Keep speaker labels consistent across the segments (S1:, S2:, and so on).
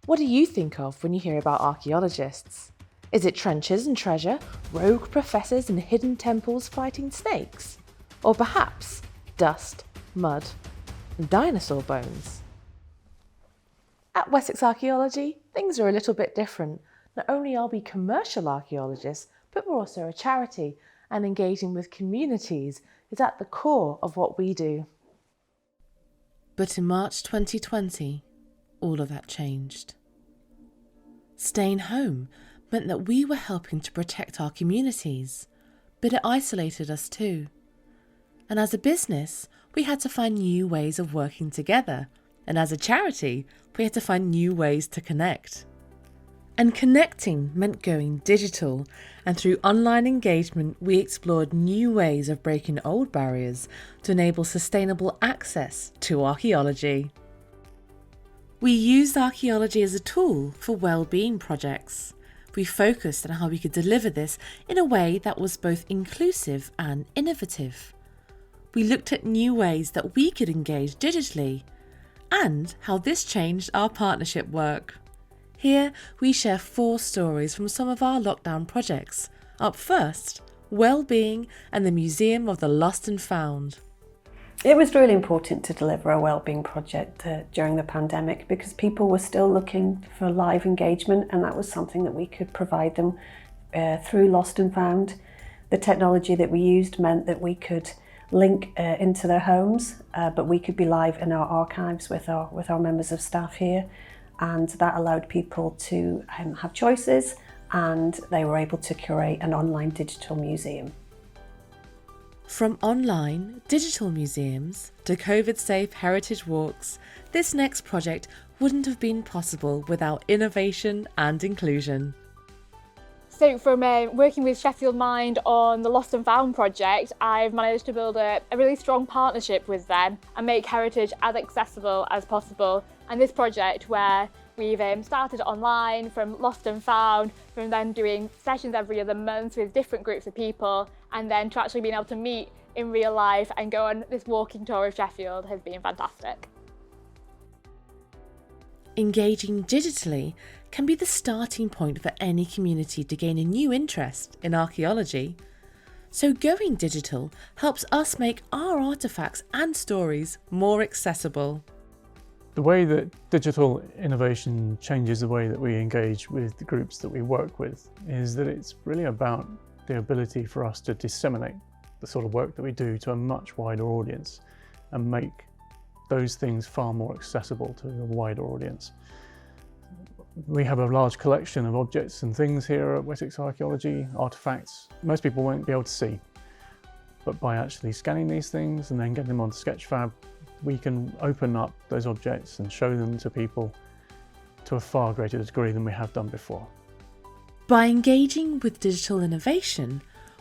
S1: What do you think of when you hear about archaeologists? Is it trenches and treasure, rogue professors and hidden temples fighting snakes? Or perhaps dust, mud, and dinosaur bones? At Wessex Archaeology, things are a little bit different. Not only are we commercial archaeologists, but we're also a charity, and engaging with communities is at the core of what we do. But in March 2020, all of that changed. Staying home meant that we were helping to protect our communities, but it isolated us too. And as a business, we had to find new ways of working together, and as a charity, we had to find new ways to connect. And connecting meant going digital, and through online engagement, we explored new ways of breaking old barriers to enable sustainable access to archaeology. We used archaeology as a tool for well-being projects. We focused on how we could deliver this in a way that was both inclusive and innovative. We looked at new ways that we could engage digitally, and how this changed our partnership work. Here, we share 4 stories from some of our lockdown projects. Up first, Wellbeing and the Museum of the Lost and Found.
S2: It was really important to deliver a wellbeing project during the pandemic because people were still looking for live engagement, and that was something that we could provide them through Lost and Found. The technology that we used meant that we could link into their homes, but we could be live in our archives with our members of staff here, and that allowed people to have choices, and they were able to curate an online digital museum.
S1: From online, digital museums to COVID-safe heritage walks, this next project wouldn't have been possible without innovation and inclusion.
S3: So from working with Sheffield Mind on the Lost and Found project, I've managed to build a really strong partnership with them and make heritage as accessible as possible. And this project, where we've started online from Lost and Found, from then doing sessions every other month with different groups of people, and then to actually being able to meet in real life and go on this walking tour of Sheffield has been fantastic.
S1: Engaging digitally can be the starting point for any community to gain a new interest in archaeology. So going digital helps us make our artefacts and stories more accessible.
S4: The way that digital innovation changes the way that we engage with the groups that we work with is that it's really about the ability for us to disseminate the sort of work that we do to a much wider audience and make those things far more accessible to a wider audience. We have a large collection of objects and things here at Wessex Archaeology, artefacts most people won't be able to see. But by actually scanning these things and then getting them onto Sketchfab, we can open up those objects and show them to people to a far greater degree than we have done before.
S1: By engaging with digital innovation,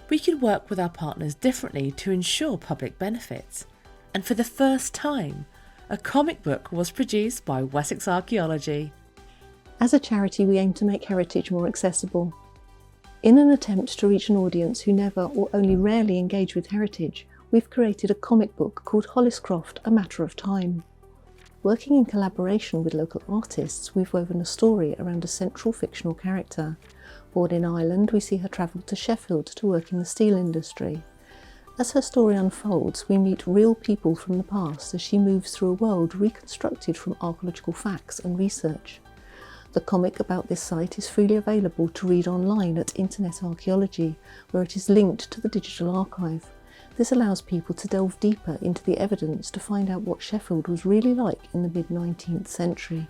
S1: we could work with our partners differently to ensure public benefits. And for the first time, a comic book was produced by Wessex Archaeology.
S5: As a charity, we aim to make heritage more accessible. In an attempt to reach an audience who never or only rarely engage with heritage, we've created a comic book called Holliscroft: A Matter of Time. Working in collaboration with local artists, we've woven a story around a central fictional character. Born in Ireland, we see her travel to Sheffield to work in the steel industry. As her story unfolds, we meet real people from the past as she moves through a world reconstructed from archaeological facts and research. The comic about this site is freely available to read online at Internet Archaeology, where it is linked to the digital archive. This allows people to delve deeper into the evidence to find out what Sheffield was really like in the mid-19th century.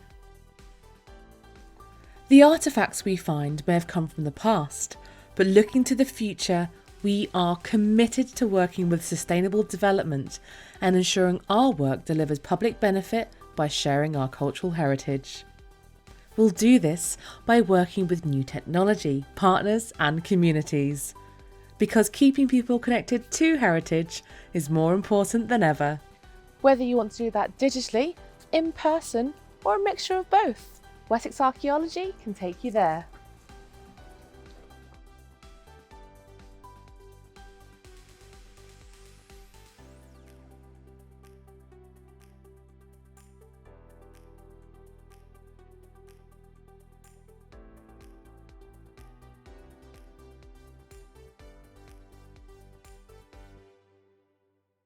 S1: The artefacts we find may have come from the past, but looking to the future, we are committed to working with sustainable development and ensuring our work delivers public benefit by sharing our cultural heritage. We'll do this by working with new technology, partners and communities. Because keeping people connected to heritage is more important than ever. Whether you want to do that digitally, in person, or a mixture of both, Wessex Archaeology can take you there.